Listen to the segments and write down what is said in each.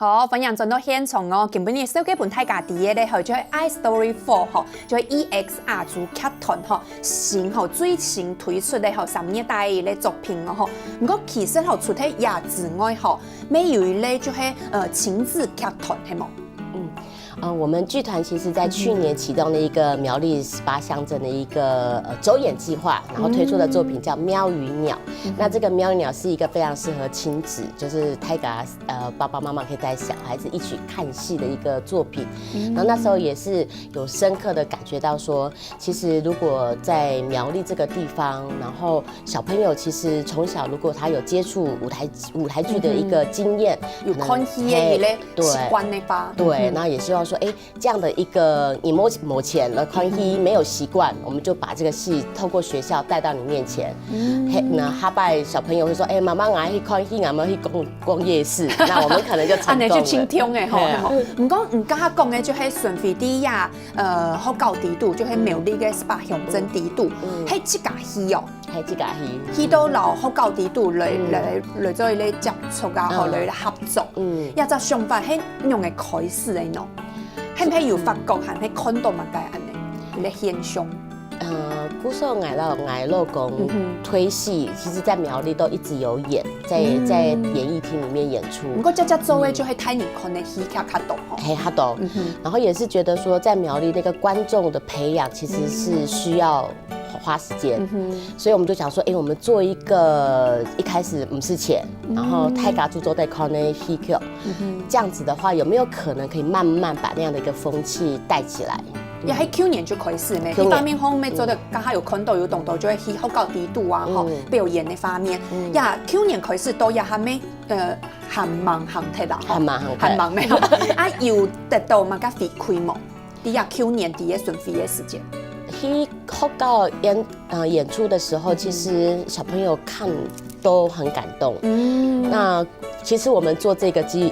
好，分享真到现场哦。今本日手机本大家第一咧，吼就係 iStory 4吼，就係 EXR 組劇團吼新吼最新推出嘅吼3年代嘅作品哦吼。不過其實吼除咗也之外吼，咩有一類就係親子劇團係冇？我们剧团其实在去年启动了一个苗栗18乡镇的一个周演计划，然后推出的作品叫《喵与鸟》。那这个《喵与鸟》是一个非常适合亲子，就是泰嘎爸爸妈妈可以带小孩子一起看戏的一个作品。然后那时候也是有深刻的感觉到说，其实如果在苗栗这个地方，然后小朋友其实从小如果他有接触舞台剧的一个经验，有看戲嘅咧習慣的吧？对，那也希望说，这样的一个你目前的看戏没有习惯，我们就把这个戏透过学校带到你面前。那哈拜小朋友会说，妈妈我去看戏，我们去逛夜市，那我们可能就成功了。就輕聽嘅吼。唔敢講嘅就係順飛啲呀，學校地度就係苗栗嘅18鄉鎮地度，係即架戲哦。係即架戲。去到留學校地度嚟做咧接觸啊，或嚟合作。一隻想法係用嘅開始嚟喏。係唔係有發覺係咪看到乜嘅安尼嘅現象？古時候矮肉公推戲，其實在苗栗都一直有演，在演藝廳裡面演出。不過只做嘅就係睇你看嘅戲劇較多吼。較多，然後也是覺得說，在苗栗那個觀眾的培養其實是需要花時間，所以我們就想說，我們做一個一開始不是錢，然後泰嘎注做在看那戲劇，這樣子的話，有沒有可能可以慢慢把那樣的一個風氣帶起來？也喺去年就開始咩？呢方面方面做得剛好有看到有動作，就係去學校地度啊，吼表演呢方面，也去年開始都也係咩行忙行鐵啦，行忙咩？啊，有得到乜嘅回饋冇？啲呀去年啲嘅順飛嘅時間。去學校演出的時候，其實小朋友看都很感動。那其實我們做這個計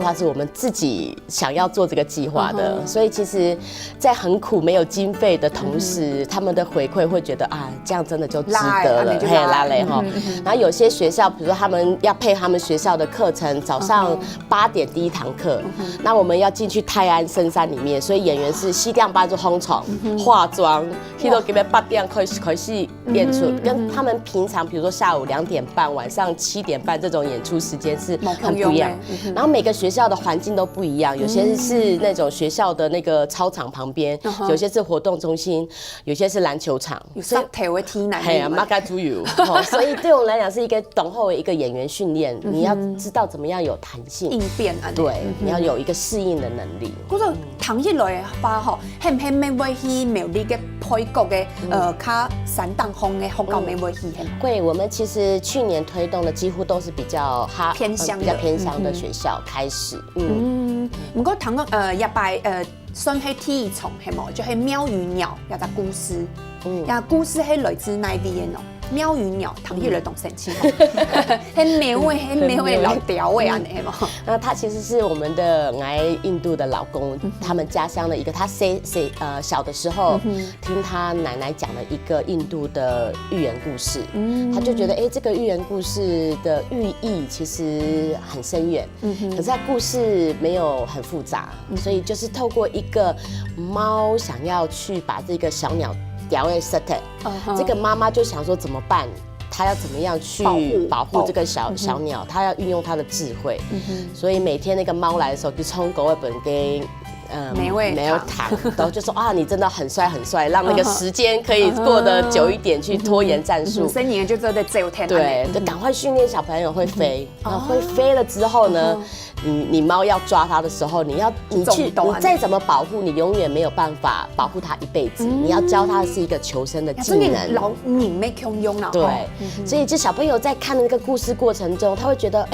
劃是我們自己想要做這個計劃的，所以其實，在很苦沒有經費的同時，他們的回饋會覺得啊，這樣真的就值得了，嘿拉嘞哈。然後有些學校，比如說他們要配他們學校的課程，早上8點第一堂課，那我們要進去泰安深山裡面，所以演員是4點半就烘床、化妝，去到這邊8點開始演出，跟他們平常，比如說下午2點半、晚上7點半這種演出時間是很不一樣。然後每個學校的環境都不一樣，有些是那種學校的那個操場旁邊，有些是活動中心，有些是籃球場。有實體的天然。係啊，馬家都有。所以對我來講是一個等候的一個演員訓練，你要知道怎麼樣有彈性應變啊。對，你要有一個適應的能力。嗰個彈起來嘅話，嗬，係唔係咩會去苗栗嘅配角嘅較散當風嘅學校咩會去？會，我們其實去年推動的幾乎都是比較偏鄉的學校開始。唔過談個一擺算係第一場係冇，就係喵與鳥有隻故事，故事係來自哪邊嘅呢？喵與鳥，談起來動神奇，係苗嘅老調嘅安尼係冇。那他其實是我們的印度的老公，他們家鄉的一個，他小的時候聽他奶奶講了一個印度的寓言故事，他就覺得這個寓言故事的寓意其實很深遠，可是他故事沒有很複雜，所以就是透過一個貓想要去把這個小鳥調位 set， 這個媽媽就想說怎麼辦？她要怎麼樣去保護這個小鳥？她要運用她的智慧，所以每天那個貓來的時候，就從狗尾本給沒有糖，然後就說啊，你真的很帥很帥，讓那個時間可以過得久一點，去拖延戰術。所以你就真的只有天。對，就趕快訓練小朋友會飛，會飛了之後呢？你貓要抓它的時候，你再怎麼保護，你永遠沒有辦法保護它一輩子。你要教它的是一個求生的技能。老人沒空用了。對，所以這小朋友在看那個故事過程中，他會覺得，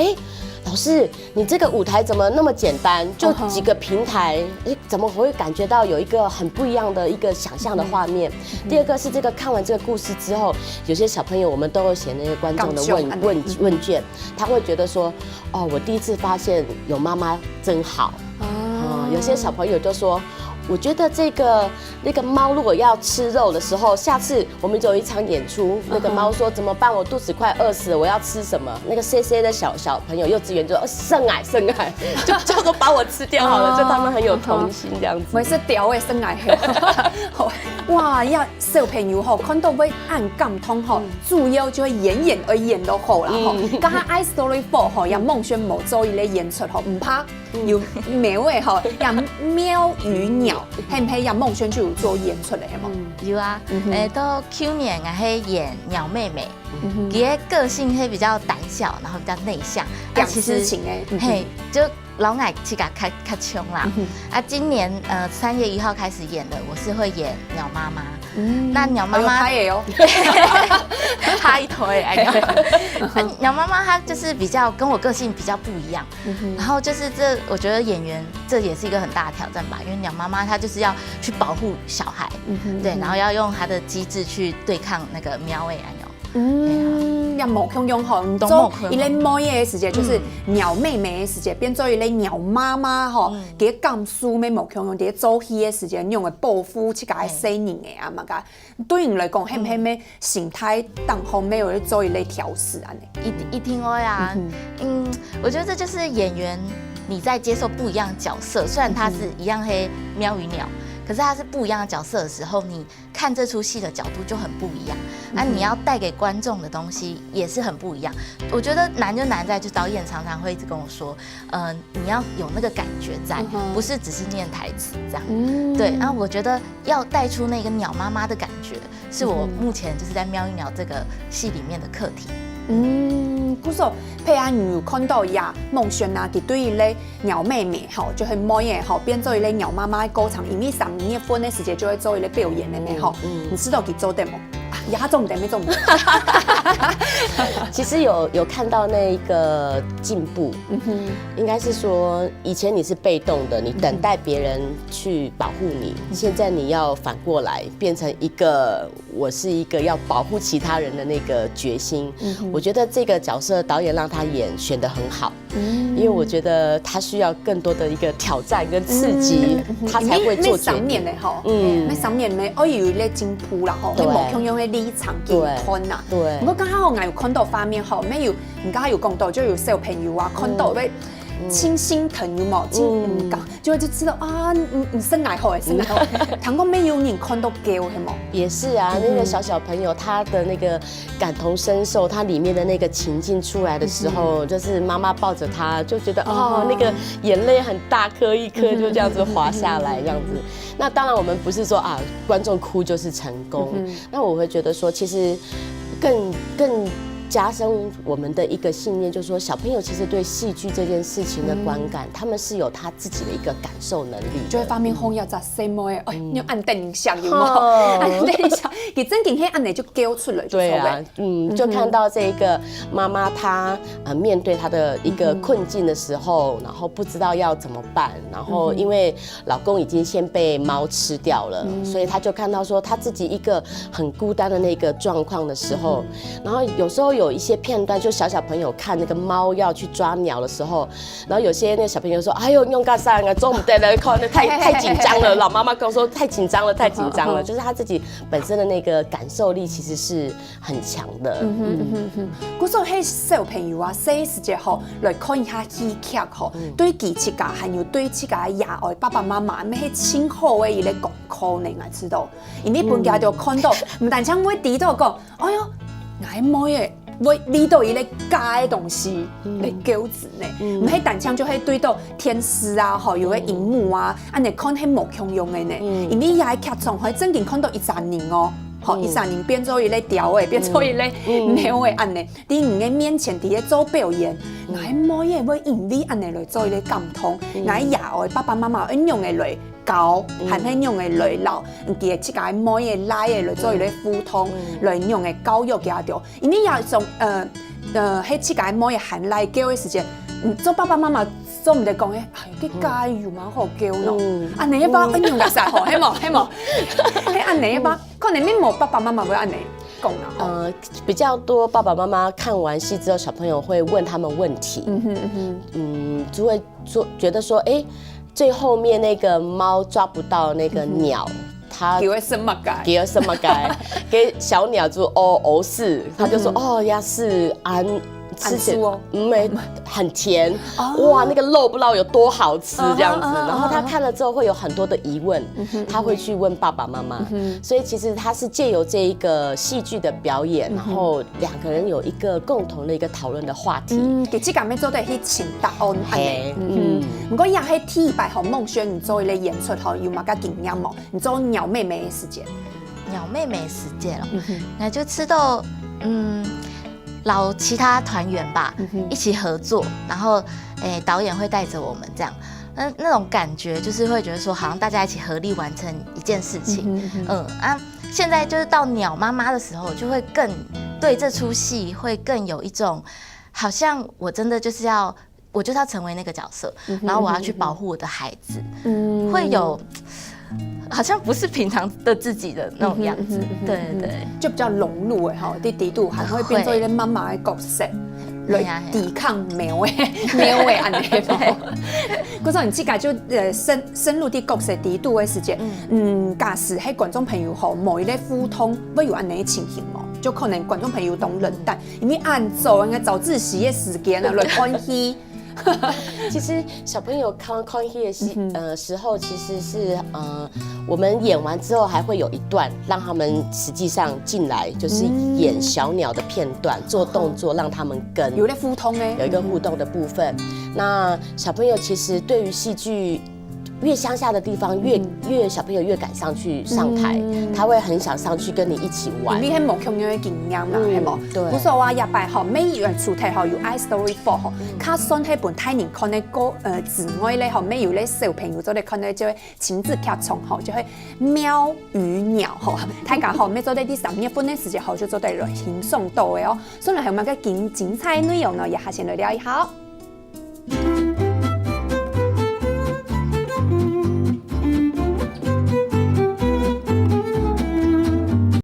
老師，你這個舞台怎麼那麼簡單？就幾個平台，怎麼會感覺到有一個很不一樣的一個想象的畫面？第二個是這個看完這個故事之後，有些小朋友我們都有寫那個觀眾的問卷，他會覺得說，哦，我第一次發現有媽媽真好。有些小朋友就說，我覺得這個那个猫如果要吃肉的时候，下次我们有一场演出，那个猫说怎么办？我肚子快饿死了，我要吃什么？那个 CC 的小朋友，幼稚园就说剩奶，就叫做把我吃掉好了，就他们很有童心这样子。我是屌的剩奶。哇，要小朋友吼看到要按感通吼，主要就会演而演都好啦吼。刚刚 iStory4 吼，也孟轩某周一咧演出吼，唔怕有美味吼，也喵与鸟，系唔系也孟轩就有做演出嚟嘛？有啊，都去年啊，嘿演鸟妹妹，伊个性嘿比较胆小，然后比较内向，其实嘿就老爱去甲较冲啦。今年3月1号开始演的，我是会演鸟妈妈。那鸟妈妈她也有，她一腿鸟妈妈她就是比较跟我个性比较不一样，然后就是我觉得演员这也是一个很大的挑战吧，因为鸟妈妈她就是要去保护小孩，对，然后要用她的机智去对抗那个喵尾安要毛孔用吼，做一类猫耶的时间就是鸟妹妹的时间，变做一类鸟妈妈吼，给讲书咩毛孔用，给做戏的时间用的报复去甲洗人的啊嘛个，对你来讲，嘿唔嘿咩心态当方面有做一类调试啊呢？一定会啊，我觉得这就是演员你在接受不一样的角色，虽然它是一样黑喵与鸟。可是它是不一样的角色的时候，你看这出戏的角度就很不一样，那你要带给观众的东西也是很不一样。我觉得难就难在，就导演常常会一直跟我说，你要有那个感觉在，不是只是念台词这样。对，然后我觉得要带出那个鸟妈妈的感觉，是我目前就是在《喵与鸟》这个戏里面的课题。不说佩安有看到呀，孟轩啊，伫对于咧鸟妹妹吼，就很模样吼，变做一类鸟妈妈的歌唱，因为3年的份的时间就会做一类表演的咩吼，你知道佢做得冇？呀，重点没重点。其实有看到那个进步，应该是说以前你是被动的，你等待别人去保护你，现在你要反过来变成一个我是一个要保护其他人的那个决心。我觉得这个角色导演让他选得很好，因为我觉得他需要更多的一个挑战跟刺激，他才会做决定。年的吼，那3年的我有咧进步啦吼，你目标用的立场给看呐。对。不过刚好我有看到画面吼，没有，你刚刚有讲到就有小朋友啊，看到会亲心疼有冇？就知道啊，你生爱好诶，生爱好。唐公没有人看到叫是冇？也是啊，那个小朋友他的那个感同身受，他里面的那个情境出来的时候，就是妈妈抱着他，就觉得哦，那个眼泪很大颗一颗，就这样子滑下来，这样子。那当然我们不是说啊，观众哭就是成功。那我会觉得说，其实更加深我们的一个信念，就是说小朋友其实对戏剧这件事情的观感，他们是有他自己的一个感受能力。就会发明红要咋什么诶？你按电影响有冇？按电影响，给真给黑按呢就叫出来。对啊，就看到这个妈妈她面对她的一个困境的时候，然后不知道要怎么办，然后因为老公已经先被猫吃掉了，所以她就看到说她自己一个很孤单的那个状况的时候，然后有时候有一些片段，就小朋友看那个猫要去抓鸟的时候，然后有些那个小朋友说：“哎呦，用干啥啊？做不得了，看那太紧张了。”老妈妈跟我说：“太紧张了，太紧张了。”就是他自己本身的那个感受力其实是很强的。嗰时候迄小朋友啊，细时节吼来看一下戏剧吼，对几七家还有对七家野外爸爸妈妈，咩迄亲好的伊咧讲可能啊，知道？因为本家就看到，唔但将会低到讲，哎呦，爱摸耶。会理到伊咧加的东西来câu子呢，唔迄单枪就迄对到天使啊，吼有个荧幕啊，安尼看迄目腔用的呢，因为伊个剧场迄正经看到13年哦，吼13年变做伊咧调的，变做伊咧鸟的安尼，伫你的面前伫咧做表演，那某嘢要因为安尼来做伊咧感通，那野外爸爸妈妈应用的来。教含迄用的来老，记得即个某嘢来的来做伊咧互通，来用的教育家着，因为也从迄即个某嘢含来教的时间，做爸爸妈妈做唔得讲诶，哎，啲加油蛮好教咯，安尼一把应用个啥吼，迄冇，迄安尼一把，可能你冇爸爸妈妈会安尼讲啦。比较多爸爸妈妈看完戏之后，小朋友会问他们问题，就会觉得说，最后面那个猫抓不到那个鸟，他给什么改？给什么改？给小鸟就哦是，他就说哦呀是安。吃起来没很甜，哇，那个肉不知道有多好吃这样子。然后他看了之后会有很多的疑问，他会去问爸爸妈妈。所以其实他是借由这一个戏剧的表演，然后两个人有一个共同的一个讨论的话题。其实讲要做的去请答案安不过也喺第一摆和孟轩，你做一个演出后有嘛个经验冇？你做鸟妹妹的时间，鸟妹妹时间了，那就吃到老其他团员吧，一起合作，然后导演会带着我们这样，那种感觉就是会觉得说，好像大家一起合力完成一件事情，现在就是到鸟妈妈的时候，就会更对这出戏会更有一种，好像我真的就是要，我就是要成为那个角色，然后我要去保护我的孩子，会有。好像不是平常的自己的那种样子，对对，就比较融入哎哈，第度还会变做一个妈妈的角色，来抵抗喵的安尼啵。嗰种你自己就深入啲角色度的时间，假使喺观众朋友吼冇一个互通，会有安尼情形冇？就可能观众朋友懂冷淡，因为按照应该早自习的时间啊来看戏。其实小朋友看戏的时候，其实是我们演完之后还会有一段让他们实际上进来，就是演小鸟的片段，做动作让他们跟有互通呢，有一个互动的部分。那小朋友其实对于戏剧。越乡下的地方，越小朋友越敢上去上台，他会很想上去跟你一起玩。因为迄无共样的经验嘛，系无？对。我说我廿摆吼，每一样主题吼有 iStory 4吼，卡算迄本太年看的歌之外咧吼，每有咧小朋友做咧看咧就会亲自贴从吼，就会喵与鸟吼，大家吼每做咧3月份的时间吼就做对轻松到的哦。所以还有乜个精彩内容呢？也下先来聊一下。